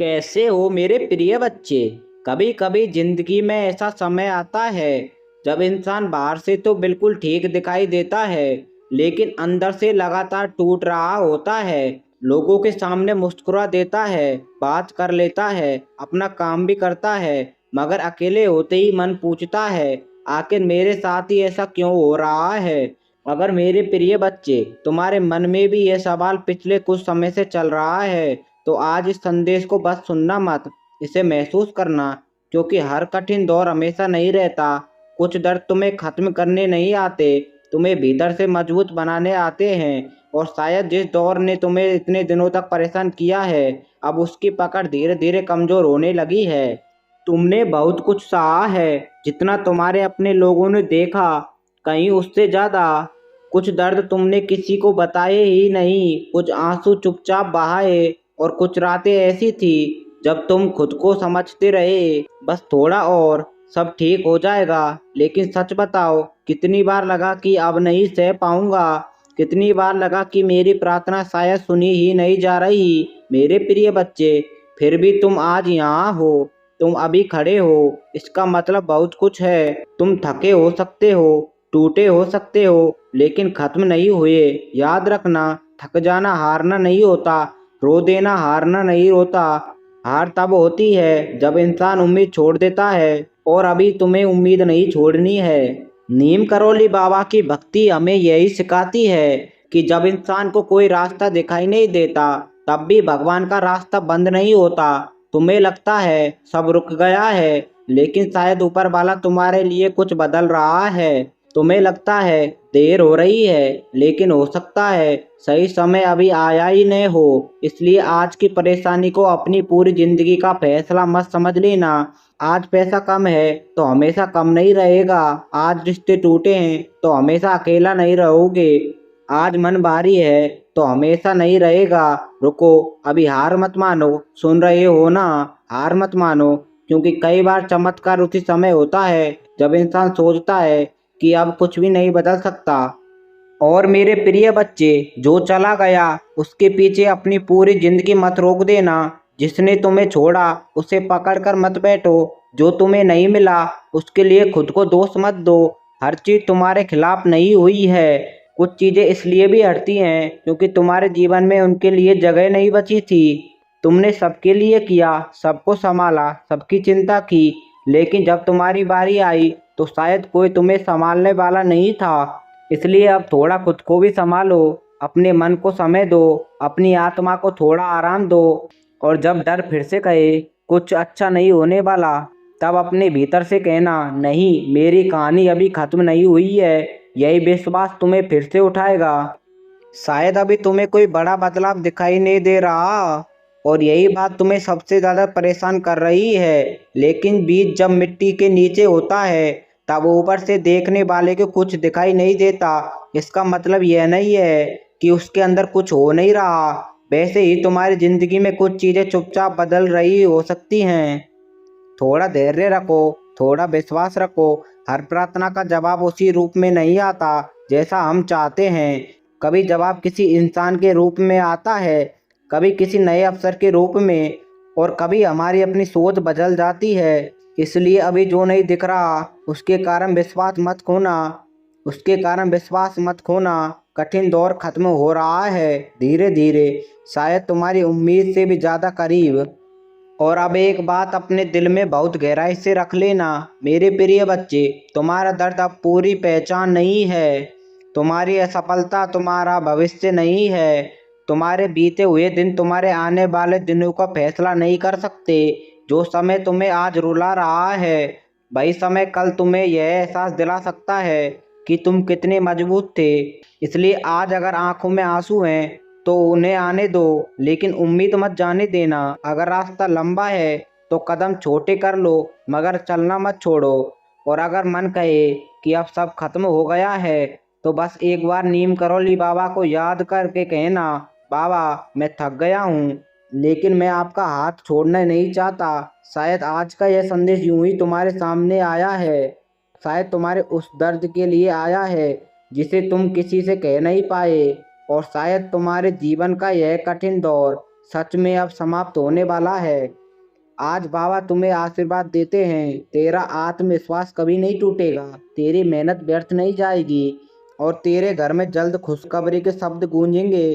कैसे हो मेरे प्रिय बच्चे। कभी कभी जिंदगी में ऐसा समय आता है जब इंसान बाहर से तो बिल्कुल ठीक दिखाई देता है, लेकिन अंदर से लगातार टूट रहा होता है। लोगों के सामने मुस्कुरा देता है, बात कर लेता है, अपना काम भी करता है, मगर अकेले होते ही मन पूछता है, आखिर मेरे साथ ही ऐसा क्यों हो रहा है। अगर मेरे प्रिय बच्चे तुम्हारे मन में भी ये सवाल पिछले कुछ समय से चल रहा है, तो आज इस संदेश को बस सुनना मत, इसे महसूस करना। क्योंकि हर कठिन दौर हमेशा नहीं रहता। कुछ दर्द तुम्हें खत्म करने नहीं आते, तुम्हें भीतर से मजबूत बनाने आते हैं। और शायद जिस दौर ने तुम्हें इतने दिनों तक परेशान किया है, अब उसकी पकड़ धीरे धीरे कमजोर होने लगी है। तुमने बहुत कुछ सहा है, जितना तुम्हारे अपने लोगों ने देखा, कहीं उससे ज्यादा। कुछ दर्द तुमने किसी को बताए ही नहीं, कुछ आंसू चुपचाप बहाए, और कुछ रातें ऐसी थी जब तुम खुद को समझते रहे, बस थोड़ा और सब ठीक हो जाएगा। लेकिन सच बताओ, कितनी बार लगा कि अब नहीं सह पाऊंगा, कितनी बार लगा कि मेरी प्रार्थना शायद सुनी ही नहीं जा रही। मेरे प्रिय बच्चे, फिर भी तुम आज यहाँ हो, तुम अभी खड़े हो, इसका मतलब बहुत कुछ है। तुम थके हो सकते हो, टूटे हो सकते हो, लेकिन खत्म नहीं हुए। याद रखना, थक जाना हारना नहीं होता, रो देना हारना नहीं होता। हार तब होती है जब इंसान उम्मीद छोड़ देता है, और अभी तुम्हें उम्मीद नहीं छोड़नी है। नीम करोली बाबा की भक्ति हमें यही सिखाती है कि जब इंसान को कोई रास्ता दिखाई नहीं देता, तब भी भगवान का रास्ता बंद नहीं होता। तुम्हें लगता है सब रुक गया है, लेकिन शायद ऊपर वाला तुम्हारे लिए कुछ बदल रहा है। तुम्हें लगता है देर हो रही है, लेकिन हो सकता है सही समय अभी आया ही नहीं हो। इसलिए आज की परेशानी को अपनी पूरी जिंदगी का फैसला मत समझ लेना। आज पैसा कम है तो हमेशा कम नहीं रहेगा, आज रिश्ते टूटे हैं तो हमेशा अकेला नहीं रहोगे, आज मन भारी है तो हमेशा नहीं रहेगा। रुको, अभी हार मत मानो, सुन रहे हो ना, हार मत मानो। क्योंकि कई बार चमत्कार उसी समय होता है जब इंसान सोचता है कि अब कुछ भी नहीं बदल सकता। और मेरे प्रिय बच्चे, जो चला गया उसके पीछे अपनी पूरी जिंदगी मत रोक देना। जिसने तुम्हें छोड़ा उसे पकड़कर मत बैठो। जो तुम्हें नहीं मिला उसके लिए खुद को दोष मत दो। हर चीज तुम्हारे खिलाफ नहीं हुई है। कुछ चीजें इसलिए भी हटती हैं क्योंकि तुम्हारे जीवन में उनके लिए जगह नहीं बची थी। तुमने सबके लिए किया, सबको संभाला, सबकी चिंता की, लेकिन जब तुम्हारी बारी आई तो शायद कोई तुम्हें संभालने वाला नहीं था। इसलिए अब थोड़ा खुद को भी संभालो, अपने मन को समय दो, अपनी आत्मा को थोड़ा आराम दो। और जब डर फिर से कहे कुछ अच्छा नहीं होने वाला, तब अपने भीतर से कहना, नहीं, मेरी कहानी अभी खत्म नहीं हुई है। यही विश्वास तुम्हें फिर से उठाएगा। शायद अभी तुम्हें कोई बड़ा बदलाव दिखाई नहीं दे रहा, और यही बात तुम्हें सबसे ज़्यादा परेशान कर रही है। लेकिन बीज जब मिट्टी के नीचे होता है, तब ऊपर से देखने वाले को कुछ दिखाई नहीं देता। इसका मतलब यह नहीं है कि उसके अंदर कुछ हो नहीं रहा। वैसे ही तुम्हारी ज़िंदगी में कुछ चीज़ें चुपचाप बदल रही हो सकती हैं। थोड़ा धैर्य रखो, थोड़ा विश्वास रखो। हर प्रार्थना का जवाब उसी रूप में नहीं आता जैसा हम चाहते हैं। कभी जवाब किसी इंसान के रूप में आता है, कभी किसी नए अवसर के रूप में, और कभी हमारी अपनी सोच बदल जाती है। इसलिए अभी जो नहीं दिख रहा उसके कारण विश्वास मत खोना, उसके कारण विश्वास मत खोना। कठिन दौर खत्म हो रहा है धीरे धीरे, शायद तुम्हारी उम्मीद से भी ज़्यादा करीब। और अब एक बात अपने दिल में बहुत गहराई से रख लेना, मेरे प्रिय बच्चे, तुम्हारा दर्द अब पूरी पहचान नहीं है। तुम्हारी असफलता तुम्हारा भविष्य नहीं है। तुम्हारे बीते हुए दिन तुम्हारे आने वाले दिनों का फैसला नहीं कर सकते। जो समय तुम्हें आज रुला रहा है, वही समय कल तुम्हें यह एहसास दिला सकता है कि तुम कितने मजबूत थे। इसलिए आज अगर आंखों में आंसू हैं तो उन्हें आने दो, लेकिन उम्मीद मत जाने देना। अगर रास्ता लंबा है तो कदम छोटे कर लो, मगर चलना मत छोड़ो। और अगर मन कहे कि अब सब खत्म हो गया है, तो बस एक बार नीम करोली बाबा को याद करके कहना, बाबा, मैं थक गया हूँ, लेकिन मैं आपका हाथ छोड़ना नहीं चाहता। शायद आज का यह संदेश यूं ही तुम्हारे सामने आया है, शायद तुम्हारे उस दर्द के लिए आया है जिसे तुम किसी से कह नहीं पाए, और शायद तुम्हारे जीवन का यह कठिन दौर सच में अब समाप्त होने वाला है। आज बाबा तुम्हें आशीर्वाद देते हैं, तेरा आत्मविश्वास कभी नहीं टूटेगा, तेरी मेहनत व्यर्थ नहीं जाएगी और तेरे घर में जल्द खुशखबरी के शब्द गूंजेंगे।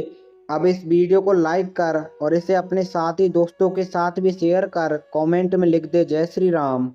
अब इस वीडियो को लाइक कर और इसे अपने साथी दोस्तों के साथ भी शेयर कर, कमेंट में लिख दे जय श्री राम।